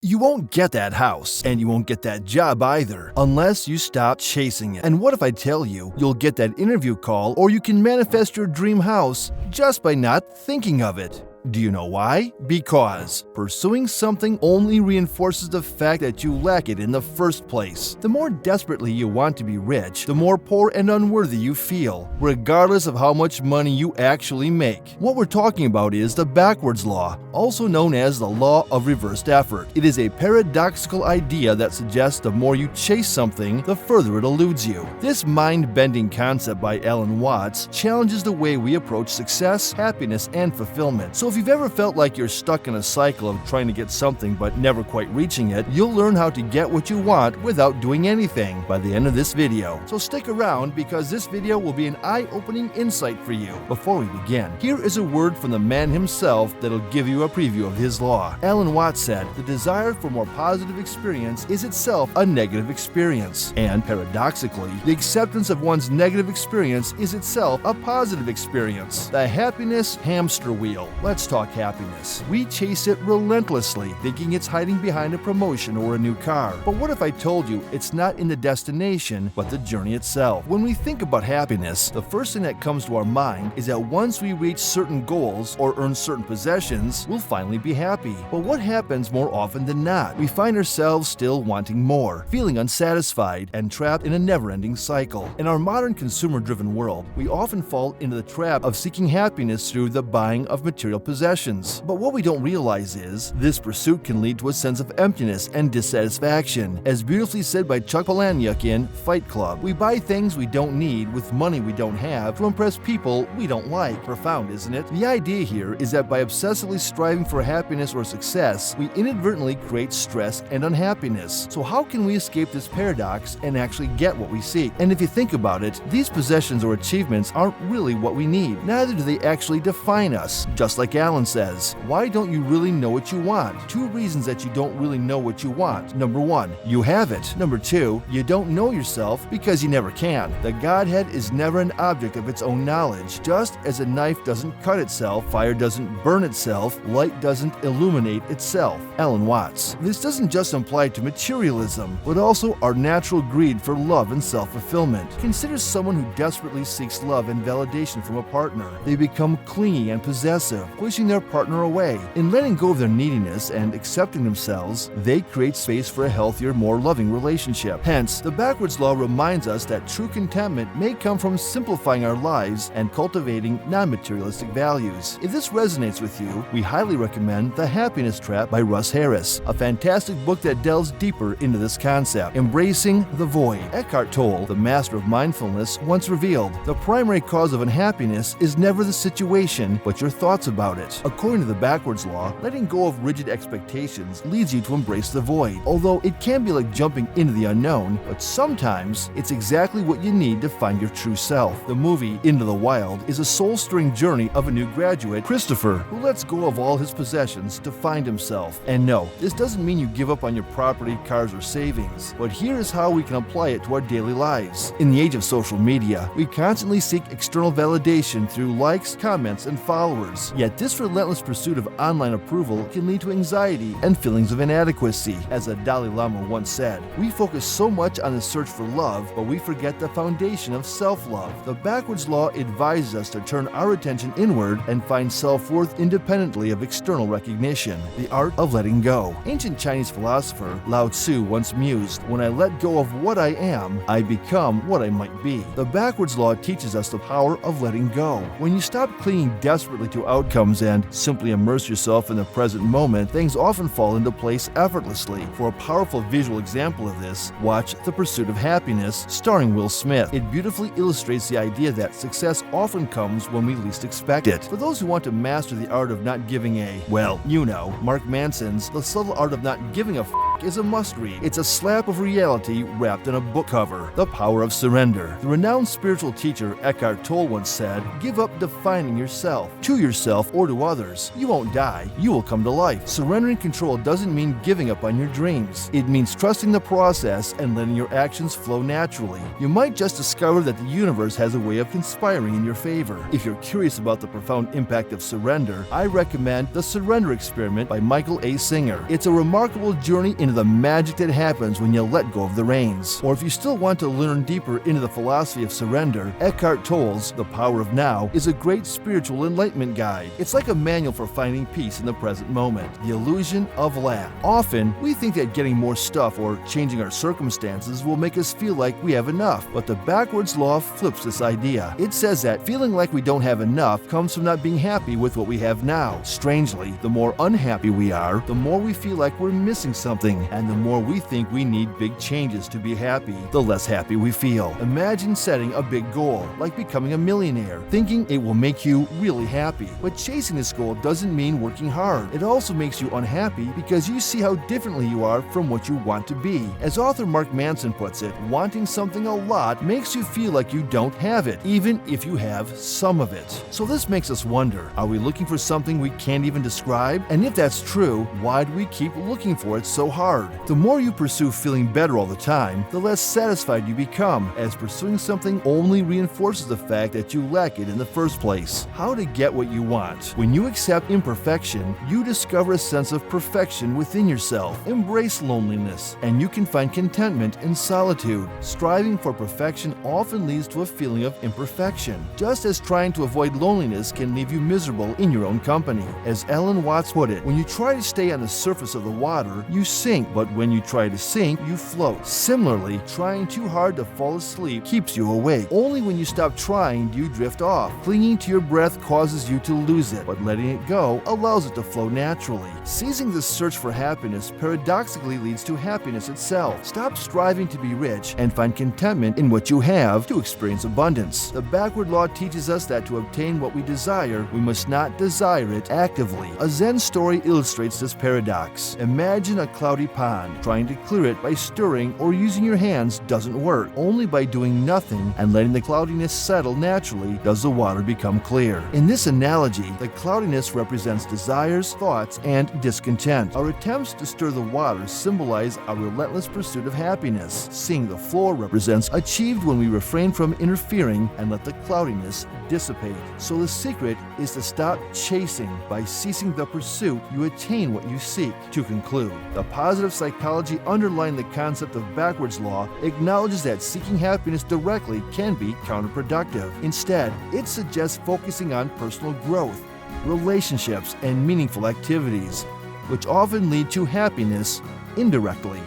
You won't get that house, and you won't get that job either, unless you stop chasing it. And what if I tell you, you'll get that interview call, or you can manifest your dream house just by not thinking of it? Do you know why? Because pursuing something only reinforces the fact that you lack it in the first place. The more desperately you want to be rich, the more poor and unworthy you feel, regardless of how much money you actually make. What we're talking about is the backwards law, also known as the law of reversed effort. It is a paradoxical idea that suggests the more you chase something, the further it eludes you. This mind-bending concept by Alan Watts challenges the way we approach success, happiness, and fulfillment. So if you've ever felt like you're stuck in a cycle of trying to get something but never quite reaching it, you'll learn how to get what you want without doing anything by the end of this video. So stick around, because this video will be an eye-opening insight for you. Before we begin, here is a word from the man himself that'll give you a preview of his law. Alan Watts said, "The desire for more positive experience is itself a negative experience. And paradoxically, the acceptance of one's negative experience is itself a positive experience. The happiness hamster wheel." Let's talk happiness. We chase it relentlessly, thinking it's hiding behind a promotion or a new car. But what if I told you it's not in the destination, but the journey itself? When we think about happiness, the first thing that comes to our mind is that once we reach certain goals or earn certain possessions, we'll finally be happy. But what happens more often than not? We find ourselves still wanting more, feeling unsatisfied, and trapped in a never-ending cycle. In our modern consumer-driven world, we often fall into the trap of seeking happiness through the buying of material possessions. But what we don't realize is, this pursuit can lead to a sense of emptiness and dissatisfaction. As beautifully said by Chuck Palahniuk in Fight Club, we buy things we don't need with money we don't have to impress people we don't like. Profound, isn't it? The idea here is that by obsessively striving for happiness or success, we inadvertently create stress and unhappiness. So how can we escape this paradox and actually get what we seek? And if you think about it, these possessions or achievements aren't really what we need. Neither do they actually define us. Just like Alan says, why don't you really know what you want? Two reasons that you don't really know what you want. Number one, you have it. Number two, you don't know yourself because you never can. The Godhead is never an object of its own knowledge. Just as a knife doesn't cut itself, fire doesn't burn itself, light doesn't illuminate itself. Alan Watts. This doesn't just apply to materialism, but also our natural greed for love and self-fulfillment. Consider someone who desperately seeks love and validation from a partner. They become clingy and possessive, pushing their partner away. In letting go of their neediness and accepting themselves, they create space for a healthier, more loving relationship. Hence, the backwards law reminds us that true contentment may come from simplifying our lives and cultivating non-materialistic values. If this resonates with you, we highly recommend The Happiness Trap by Russ Harris, a fantastic book that delves deeper into this concept. Embracing the void. Eckhart Tolle, the master of mindfulness, once revealed, the primary cause of unhappiness is never the situation, but your thoughts about it. According to the backwards law, letting go of rigid expectations leads you to embrace the void. Although it can be like jumping into the unknown, but sometimes it's exactly what you need to find your true self. The movie Into the Wild is a soul-stirring journey of a new graduate, Christopher, who lets go of all his possessions to find himself. And no, this doesn't mean you give up on your property, cars, or savings. But here is how we can apply it to our daily lives. In the age of social media, we constantly seek external validation through likes, comments, and followers. Yet this relentless pursuit of online approval can lead to anxiety and feelings of inadequacy. As the Dalai Lama once said, we focus so much on the search for love, but we forget the foundation of self-love. The backwards law advises us to turn our attention inward and find self-worth independently of external recognition. The art of letting go. Ancient Chinese philosopher Lao Tzu once mused, "When I let go of what I am, I become what I might be." The backwards law teaches us the power of letting go. When you stop clinging desperately to outcomes and simply immerse yourself in the present moment, things often fall into place effortlessly. For a powerful visual example of this, watch The Pursuit of Happiness, starring Will Smith. It beautifully illustrates the idea that success often comes when we least expect it. For those who want to master the art of not giving a, well, you know, Mark Manson's The Subtle Art of Not Giving a book is a must-read. It's a slap of reality wrapped in a book cover. The Power of Surrender. The renowned spiritual teacher Eckhart Tolle once said, "Give up defining yourself, to yourself or to others. You won't die. You will come to life." Surrendering control doesn't mean giving up on your dreams. It means trusting the process and letting your actions flow naturally. You might just discover that the universe has a way of conspiring in your favor. If you're curious about the profound impact of surrender, I recommend The Surrender Experiment by Michael A. Singer. It's a remarkable journey into the magic that happens when you let go of the reins. Or if you still want to learn deeper into the philosophy of surrender, Eckhart Tolle's The Power of Now is a great spiritual enlightenment guide. It's like a manual for finding peace in the present moment. The illusion of lack. Often, we think that getting more stuff or changing our circumstances will make us feel like we have enough, but the backwards law flips this idea. It says that feeling like we don't have enough comes from not being happy with what we have now. Strangely, the more unhappy we are, the more we feel like we're missing something, and the more we think we need big changes to be happy, the less happy we feel. Imagine setting a big goal, like becoming a millionaire, thinking it will make you really happy. But chasing this goal doesn't mean working hard. It also makes you unhappy because you see how differently you are from what you want to be. As author Mark Manson puts it, wanting something a lot makes you feel like you don't have it, even if you have some of it. So this makes us wonder, are we looking for something we can't even describe? And if that's true, why do we keep looking for it so hard? The more you pursue feeling better all the time, the less satisfied you become, as pursuing something only reinforces the fact that you lack it in the first place. How to get what you want. When you accept imperfection, you discover a sense of perfection within yourself. Embrace loneliness, and you can find contentment in solitude. Striving for perfection often leads to a feeling of imperfection, just as trying to avoid loneliness can leave you miserable in your own company. As Ellen Watts put it, when you try to stay on the surface of the water, you sink, but when you try to sink, you float. Similarly, trying too hard to fall asleep keeps you awake. Only when you stop trying do you drift off. Clinging to your breath causes you to lose it, but letting it go allows it to flow naturally. Seizing the search for happiness paradoxically leads to happiness itself. Stop striving to be rich and find contentment in what you have to experience abundance. The backward law teaches us that to obtain what we desire, we must not desire it actively. A Zen story illustrates this paradox. Imagine a cloudy pond. Trying to clear it by stirring or using your hands doesn't work. Only by doing nothing and letting the cloudiness settle naturally does the water become clear. In this analogy, the cloudiness represents desires, thoughts, and discontent. Our attempts to stir the water symbolize our relentless pursuit of happiness. Seeing the floor represents achieved when we refrain from interfering and let the cloudiness dissipate. So the secret is to stop chasing. By ceasing the pursuit, you attain what you seek. To conclude, the positive psychology underlying the concept of backwards law acknowledges that seeking happiness directly can be counterproductive. Instead, it suggests focusing on personal growth, relationships, and meaningful activities, which often lead to happiness indirectly.